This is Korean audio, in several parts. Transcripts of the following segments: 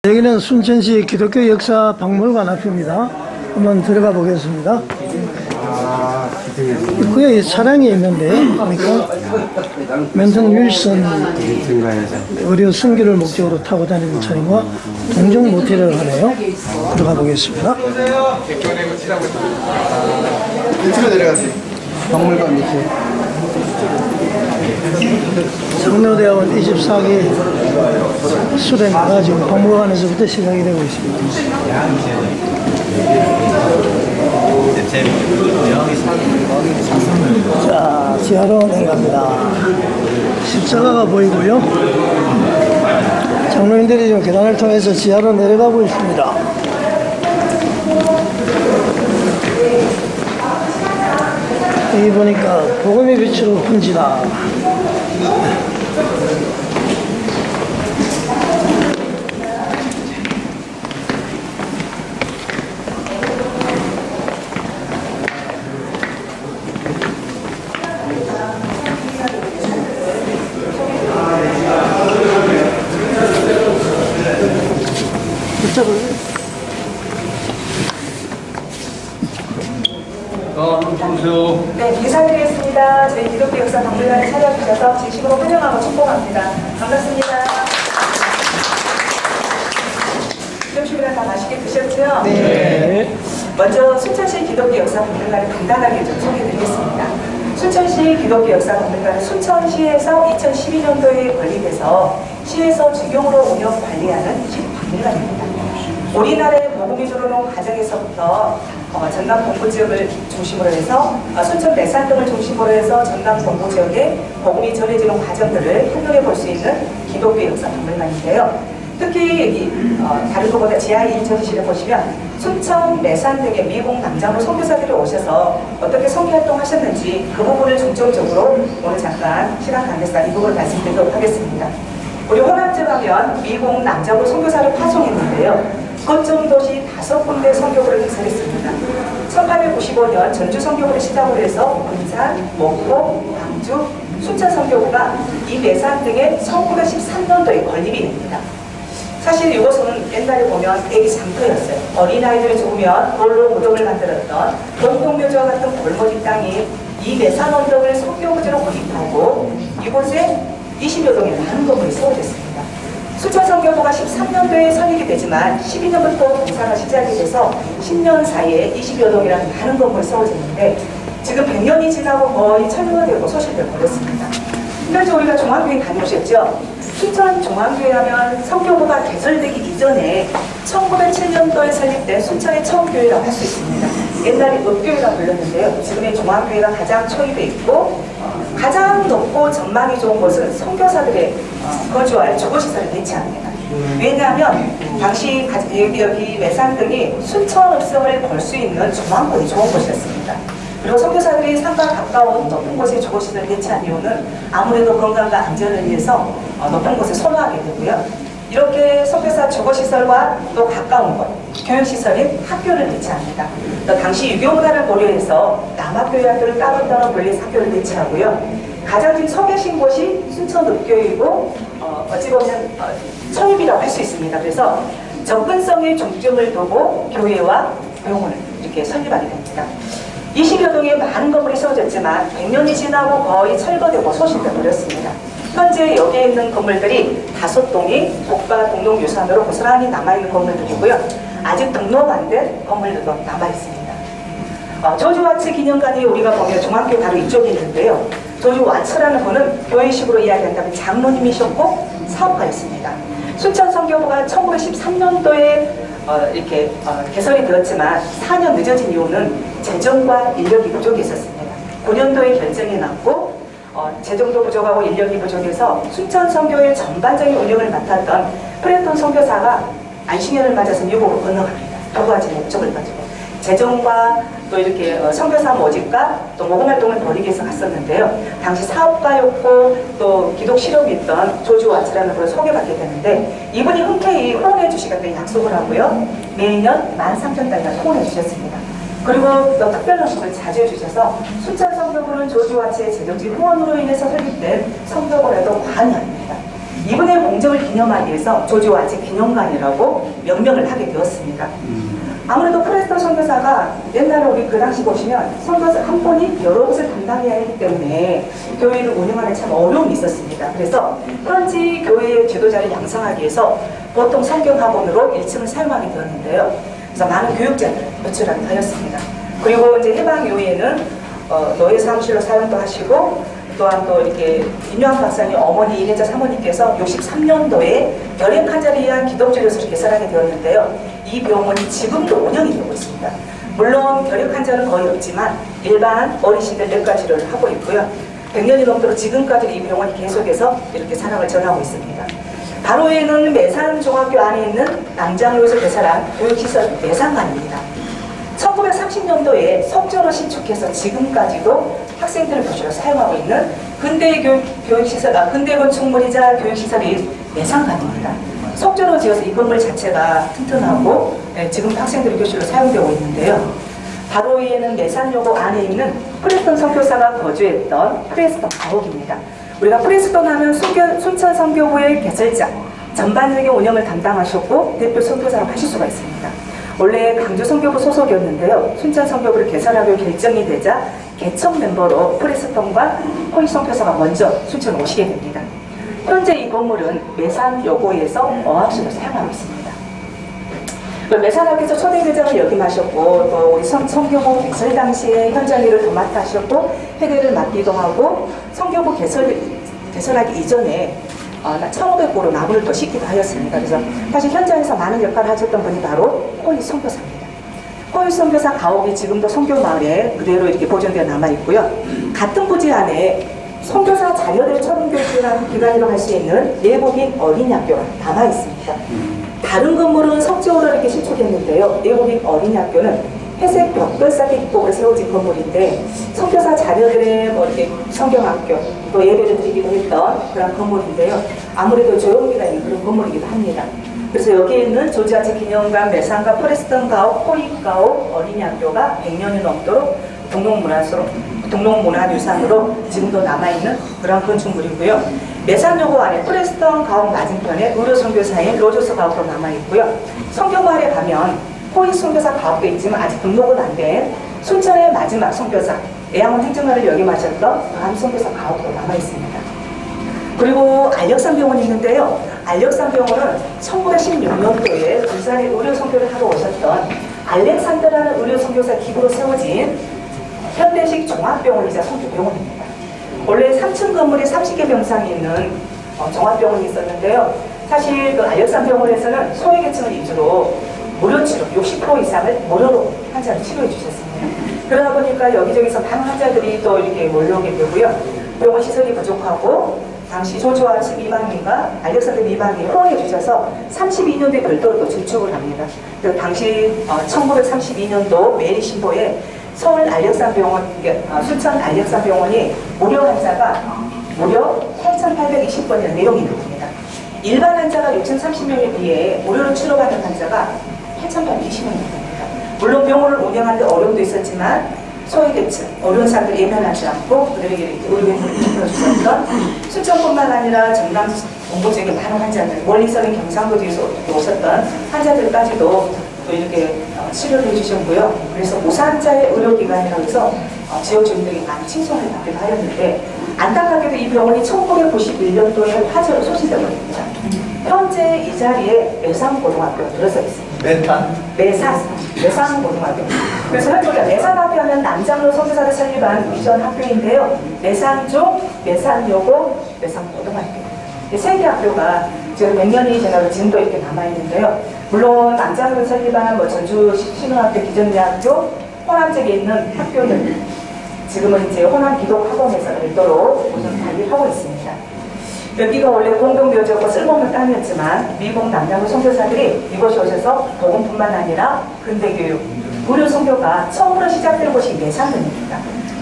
여기는 순천시 기독교 역사 박물관 앞입니다. 한번 들어가 보겠습니다. 입구에 차량이 있는데요. 그러니까 멘턴 윌슨 의료 순교를 목적으로 타고 다니는 차량과 동종 모텔을 하네요. 들어가 보겠습니다. 밑으로 내려가세요. 박물관 밑에. 성묘대학원 24기 수련회가 지금 박물관에서부터 시작이 되고 있습니다. 자, 지하로 내려갑니다. 십자가가 보이고요. 장로님들이 지금 계단을 통해서 지하로 내려가고 있습니다. 여기 보니까 복음의 빛으로 번지다. 네, 인사드리겠습니다. 저희 기독교 역사 박물관에 찾아주셔서 진심으로 환영하고 축복합니다. 반갑습니다. 기념식이랑 다 맛있게 드셨죠? 네. 먼저 순천시 기독교 역사 박물관을 간단하게 좀 소개해드리겠습니다. 순천시 기독교 역사 박물관은 순천시에서 2012년도에 건립해서 시에서 직용으로 운영 관리하는 박물관입니다. 우리나라의 복음이 들어오는 과정에서부터 전남 동부 지역을 중심으로 해서 순천 매산 등을 중심으로 해서 전남 동부 지역에 복음이 전해지는 과정들을 활용해 볼 수 있는 기독교 역사 박물관인데요. 특히 다른 것보다 지하 2인천실을 보시면 순천 매산 등의 미국 남장로 선교사들이 오셔서 어떻게 선교활동 하셨는지 그 부분을 중점적으로 오늘 잠깐 시간 관계상 이 부분을 말씀드리도록 하겠습니다. 우리 호남지 가면 미국 남장로 선교사를 파송했는데요. 거점 도시 5군데 선교부를 개설했습니다. 1895년 전주 선교부를 시작으로 해서 군산, 목포, 광주, 순천 선교부가 이 매산 등의 1913년도에 건립이 됩니다. 사실 이곳은 옛날에 보면 애기 장터였어요. 어린아이들이 죽으면 돌로 무덤을 만들었던 동동묘지와 같은 골머리 땅이 이 매산 언덕을 선교부지로 건립하고 이곳에 20여 동의 많은 건물이 세워졌습니다. 순천 선교부가 13년도에 설립이 되지만 12년부터 공사가 시작이 돼서 10년 사이에 20여 동이라는 많은 건물이 세워졌는데 지금 100년이 지나고 거의 철거되고 소실되고 버렸습니다. 특별히 우리가 종합교회 다녀오셨죠? 순천 종합교회 하면 선교부가 개설되기 이전에 1907년도에 설립된 순천의 처음교회라고 할 수 있습니다. 옛날에 읍교회라고 불렸는데요. 지금의 종합교회가 가장 초입에 있고 가장 높고 전망이 좋은 곳은 선교사들의 거주할 주거시설을 배치합니다. 왜냐하면 당시 여기 매산 등이 순천 읍성을 볼 수 있는 조망권이 좋은 곳이었습니다. 그리고 선교사들이 산과 가까운 높은 곳에 주거시설을 배치한 이유는 아무래도 건강과 안전을 위해서 높은 곳에 선호하게 되고요. 이렇게 선교사 주거시설과 또 가까운 곳, 교육시설인 학교를 배치합니다. 또 당시 유교문화를 고려해서 남학교회 학교를 따로따로 분리해서 학교를 배치하고요. 가장 지금 서 계신 곳이 순천읍교이고 어찌 보면 초입이라고 할 수 있습니다. 그래서 접근성에 중점을 두고 교회와 병원을 이렇게 설립하게 됩니다. 20여 동의 많은 건물이 세워졌지만 100년이 지나고 거의 철거되고 소실돼 버렸습니다. 현재 여기에 있는 건물들이 5동이 국가 공동유산으로 고스란히 남아있는 건물들이고요. 아직 등록 안 된 건물들도 남아있습니다. 조지 와츠 기념관이 우리가 보면 중앙교회 바로 이쪽에 있는데요. 조지 와츠라는 분은 교회식으로 이야기한다면 장로님이셨고 사업가였습니다. 순천 선교부가 1913년도에 이렇게 개설이 되었지만 4년 늦어진 이유는 재정과 인력이 부족이 있었습니다. 9년도에 결정이 났고 재정도 부족하고 인력이 부족해서 순천 선교의 전반적인 운영을 맡았던 프레톤 선교사가 안식년을 맞아서 미국으로 건너갑니다. 두 가지 목적을 가지고 재정과 또 이렇게 선교사 모집과 또 모금활동을 벌이기 위해서 갔었는데요. 당시 사업가였고 또 기독 실험이 있던 조지 와츠라는 분을 소개받게 되는데 이분이 흔쾌히 후원해 주시겠다는 약속을 하고요. 매년 13,000달러를 후원해 주셨습니다. 그리고 또 특별한 것을 자주 해주셔서 순천 선교부는 조지 와츠의 재정적 후원으로 인해서 설립된 선교부라도 과언이 아닙니다. 이분의 공적을 기념하기 위해서 조지와치 기념관이라고 명명을 하게 되었습니다. 아무래도 프레스턴 선교사가 옛날에 우리 그 당시 보시면 선교사 한 분이 여러 곳을 담당해야 했기 때문에 교회를 운영하는 참 어려움이 있었습니다. 그래서 현지 교회의 지도자를 양성하기 위해서 보통 성경학원으로 1층을 사용하게 되었는데요. 그래서 많은 교육자를 배출하게 하였습니다. 그리고 이제 해방 이후에는 노예 사무실로 사용도 하시고 또한 또 이렇게 임요한 박사님 어머니 이내자 사모님께서 63년도에 결핵 환자를 위한 기독治療소를 개설하게 되었는데요. 이 병원이 지금도 운영이 되고 있습니다. 물론 결핵 환자는 거의 없지만 일반 어르신들 내과 치료를 하고 있고요. 100년이 넘도록 지금까지 이 병원이 계속해서 이렇게 사랑을 전하고 있습니다. 바로 위에는 매산중학교 안에 있는 남장로에서 개설한 교육시설 매산관입니다. 1930년도에 석조로 신축해서 지금까지도 학생들을 교실로 사용하고 있는 근대 교육시설, 근대 건축물이자 교육시설이 매산관입니다. 석조로 지어서 이 건물 자체가 튼튼하고 지금도 학생들이 교실로 사용되고 있는데요. 바로 위에는 매산여고 안에 있는 프레스턴 선교사가 거주했던 프레스턴 가옥입니다. 우리가 프레스턴 하면 순천 선교부의 개설자, 전반적인 운영을 담당하셨고 대표 선교사라고 하실 수가 있습니다. 원래 강주 선교부 소속이었는데요. 순천 선교부를 개설하기로 결정이 되자 개척 멤버로 프레스턴과 호이 선교사가 먼저 순천에 오시게 됩니다. 현재 이 건물은 매산여고에서 어학실로 사용하고 있습니다. 매산학교에서 초대회장을 역임하셨고 또 우리 선교부 개설 당시에 현장 일을 더 맡아 하셨고 회계를 맡기도 하고 선교부 개설하기 이전에 1500호로 나무를 더 싣기도 하였습니다. 그래서 사실 현장에서 많은 역할을 하셨던 분이 바로 호이 선교사입니다. 호이 선교사 가옥이 지금도 선교마을에 그대로 이렇게 보존되어 남아있고요. 같은 부지 안에 선교사 자녀들 처분교육이라는 기관이라고 할 수 있는 예복인 어린이학교가 남아있습니다. 다른 건물은 석조로 이렇게 신축했는데요. 예복인 어린이학교는 회색 벽돌쌓기 기법으로 세워진 건물인데 선교사 자녀들의 뭐 이렇게 성경학교 또 예배를 드리기도 했던 그런 건물인데요. 아무래도 조용미가 있는 그런 건물이기도 합니다. 그래서 여기에 있는 조지아치 기념관, 매산과 프레스턴 가옥, 호이 가옥 어린이학교가 100년이 넘도록 등록문화유산으로 지금도 남아있는 그런 건축물이고요. 매산여고 안에 프레스턴 가옥 맞은편에 의료선교사인 로저스 가옥도 남아있고요. 성경마을에 가면 호이 선교사 가옥도 있지만 아직 등록은 안 된 순천의 마지막 선교사 애양원 행정관을 역임하셨던 한 선교사 가옥도 남아있습니다. 그리고 알력산병원이 있는데요. 알력산병원은 1916년도에 부산에 의료선교를 하고 오셨던 알렉산더라는 의료선교사 기부로 세워진 현대식 종합병원이자 선교병원입니다. 원래 3층 건물에 30개 병상이 있는 종합병원이 있었는데요. 사실 그 알력산병원에서는 소외계층을 위주로 무료 치료, 60% 이상을 무료로 환자를 치료해 주셨습니다. 그러다 보니까 여기저기서 많은 환자들이 또 이렇게 몰려오게 되고요. 병원 시설이 부족하고 당시 조지아치 미망인과 알렉산더 미망이 호응해 주셔서 32년도에 별도로 또 증축을 합니다. 그 당시 1932년도 메리 신보에 서울 알렉산병원, 순천 알렉산병원이 무료 환자가 무려 8,820번이라는 내용이 나옵니다. 일반 환자가 6,030명에 비해 무료로 치료받는 환자가 8,820명입니다. 물론 병원을 운영하는 데 어려움도 있었지만 소외계층, 어려운 사람들 예면하지 않고 그들에게 의료비용을 지원해주셨던 순천뿐만 아니라 전남 원고 지역의 많은 환자들, 멀리서는 경상도에서 오셨던 환자들까지도 또 이렇게 치료를 해주셨고요. 그래서 무사환자의 의료기관이라고 해서 지역 주민들이 많이 칭송을 받기도 하였는데 안타깝게도 이 병원이 1991년도에 화재로 소진되고 있습니다. 현재 이 자리에 매산고등학교가 들어서 있습니다. 매산고등학교. 그래서 현재 우리가 매산학교 하면 남장로 선교사를 설립한 미션 학교인데요. 매산중, 매산여고, 매산고등학교. 세 개 학교가 지금 몇 년이 지나도 지금도 이렇게 남아있는데요. 물론 남장로 설립한 전주 신흥학교, 기전대학교, 호남 쪽에 있는 학교들 지금은 이제 호남 기독학원에서 별도로 우선 관리하고 있습니다. 여기가 원래 공동묘지였고 쓸모없는 땅이었지만 미국 남장로 선교사들이 이곳에 오셔서 복음뿐만 아니라 근대교육, 무료 선교가 처음으로 시작된 곳이 매산동입니다.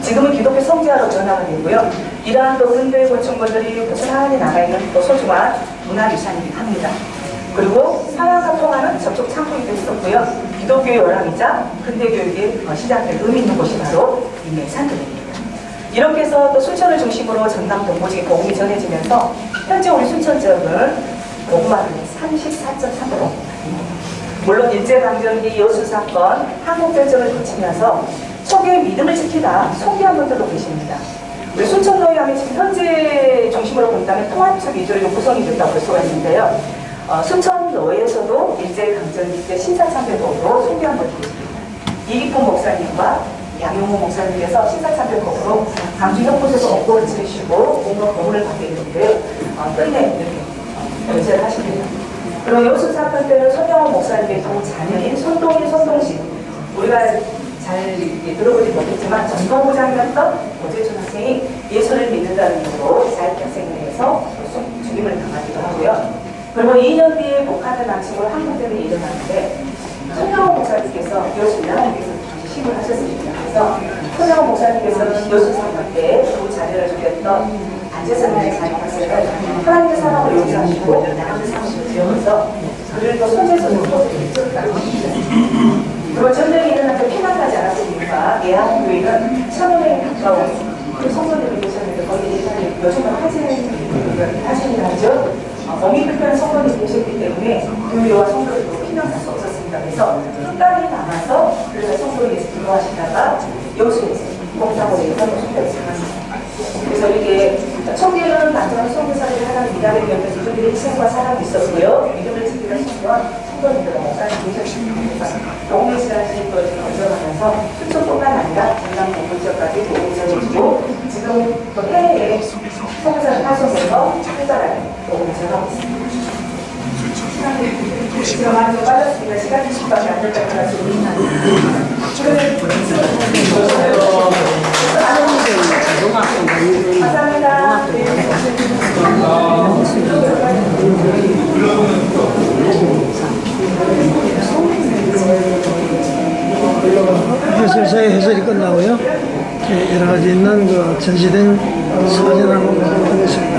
지금은 기독교 성지화로 전화가 되고요. 이러한 또 근대 건축물들이 고스란히 남아있는 또 소중한 문화유산이기도 합니다. 그리고 사랑과 통하는 접촉 창구이기도 있었고요. 기독교의 열람이자 근대교육의 시작될 의미 있는 곳이 바로 이 매산동입니다. 이렇게 해서 또 순천을 중심으로 전남 동부지기 보험이 전해지면서 현재 우리 순천 지역은 보험만은 34.3%. 물론 일제강점기 여수 사건, 한국전쟁을 거치면서 초기의 믿음을 지키다 소개한 분들도 계십니다. 우리 순천로에 하면 지금 현재 중심으로 본다면 통합축 위주로 구성이 된다고 볼 수가 있는데요. 순천로에서도 일제강점기 때 신사참배법으로 소개한 분들이 계십니다. 이기품 목사님과 양용호 목사님께서 신사참배법으로 강주 형곳에서 업보를 치르시고 공로 고문을 받게 됐는데요. 끝내 이렇게 연세를 하십니다. 그리고 여수 사건 때는 손영원 목사님의 두 자녀인 손동희, 손동식, 우리가 잘 들어보지 못했지만 전도부장이었던 오재준 학생이 예수를 믿는다는 이유로 자익학생을 해서 죽임을 당하기도 하고요. 그리고 2년 뒤에 목하는 남친으로 한국대를 일어났는데 손영원 목사님께서 여수 연합에서 시식을 하셨습니다. 그래서 손영원 목사님께서는 여수 사건 때 두 자녀를 죽였던 안재선의 자익학생을 하나님의 사랑을 용서하시고 하나님의 사랑을 지어서 그를 또 손재선으로 뽑으셨다고 합니다. 그리고 전쟁이 일어나서 피난가지 않았던 이유가 예하교회는 천원에 가까운 그 성도들이 계셨는데 거기 요즘은 하진이라 하죠. 몸이 불편한 성도들이 계셨기 때문에 교회와 성도들도 피난갈 수 없었습니다. 그래서 끝까지 남아서 그래서 성도에서 기도하시다가 여수에서 공사고에서 성도를 살았습니다. 그래서 이게 초기에는 남자는 성교사를 하는 미담에 비하면 이들의 희생과 사랑이 있었고요. 믿음을 지키는 성도님들과 목사님 계셨습니다. 동네 지나신 것을 건져가면서 순천뿐만 아니라 전남 동부 지역까지 도움이 전해지고 지금 또 해외에 성교사를 파송해서 활발하게 도움을 전하고 있습니다. 시간이 많이 빠졌습니다. 시간이 10분밖에 안 됐다고 말씀드립니다. 감사합니다. 해설사의 해설이 끝나고요. 여러 가지 있는 그 전시된 사진을 한번 보도록 하겠습니다.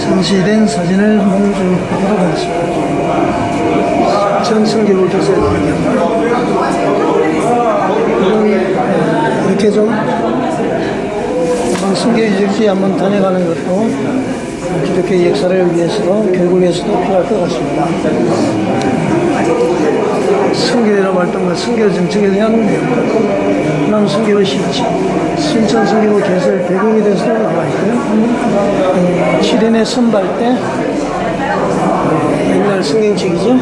전시된 사진을 한번 좀 보도록 하겠습니다. 전성기를 교수에 이렇게 좀 성교 유적지 한번 다녀가는 것도 기독교 역사를 위해서도 교육을 위해서도 필요할 것 같습니다. 성교회로 활동과 성교 정책에 대한 내용들, 남 성교의 실체, 순천 성교 개설 배경에 대해서도 나와 있고요. 7인의 선발 때 옛날 성경책이죠.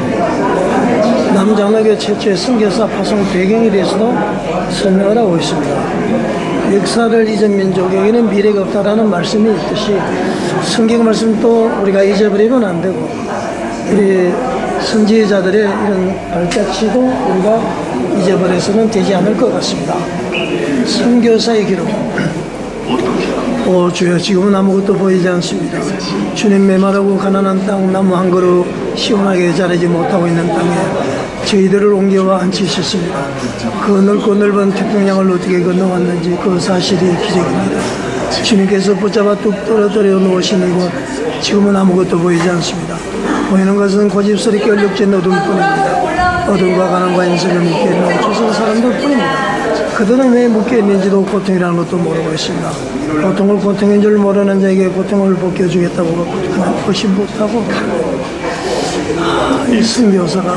남장로교 최초의 선교사 파송 배경에 대해서도 설명을 하고 있습니다. 역사를 잊은 민족에게는 미래가 없다라는 말씀이 있듯이 성경 말씀도 우리가 잊어버리면 안 되고 우리 선지자들의 이런 발자취도 우리가 잊어버려서는 되지 않을 것 같습니다. 선교사의 기록. 오 주여, 지금은 아무것도 보이지 않습니다. 주님 메마르고 가난한 땅, 나무 한 그루 시원하게 자라지 못하고 있는 땅에 저희들을 옮겨와 앉히셨습니다. 그 넓고 넓은 태평양을 어떻게 건너왔는지 그 사실이 기적입니다. 주님께서 붙잡아 뚝 떨어뜨려 놓으시는 곳, 지금은 아무것도 보이지 않습니다. 보이는 것은 고집스럽게 얼룩진 어둠뿐입니다. 어둠과 가난과 인생을 묶여있는 조선 사람들 뿐입니다. 그들은 왜 묶여있는지도 고통이라는 것도 모르고 있습니다. 고통을 고통인 줄 모르는 자에게 고통을 벗겨주겠다고 의심 못하고 이 선교사가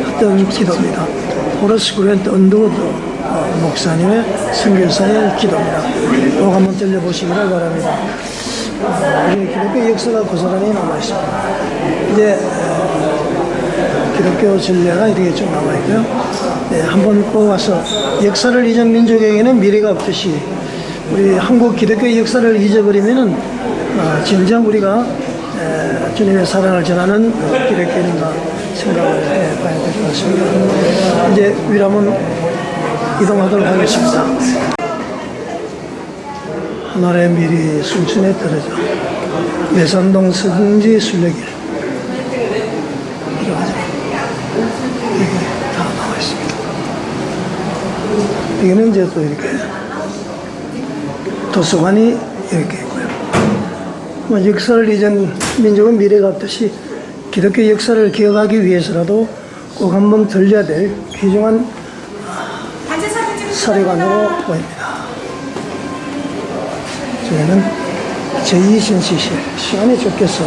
했던 기도입니다. 호러스 그랜트 언더우드 목사님의 선교사의 기도입니다. 꼭 한번 들려보시기를 바랍니다. 우리 기독교 역사가 고스란히 남아있습니다. 이제 기독교 전례가 이렇게 좀 남아있고요. 네, 한번 꼭 와서 역사를 잊은 민족에게는 미래가 없듯이 우리 한국 기독교 역사를 잊어버리면은 진정 우리가 주님의 사랑을 전하는 기독교인가 생각을 해봐야 될 것 같습니다. 이제 위람은 이동하도록 하겠습니다. 하늘의 미리 순천에 떨어져 매산동 서등지 순례길 이게 다 나와 있습니다. 여기는 이제 또 이렇게 도서관이 이렇게 있고요. 역사를 잊은 민족은 미래가 없듯이 기독교 역사를 기억하기 위해서라도 꼭 한번 들려야 될 귀중한 사료관으로 보입니다. 저희는 제2전시실, 시간이 좁겠어.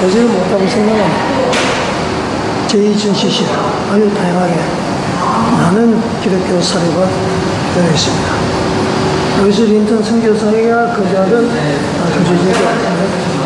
보지를 못하고 생각합니다. 제2전시실, 아주 다양하게 많은 기독교 사례가 되어 있습니다. 여기서 린턴 선교사가 거주하던 교제지역이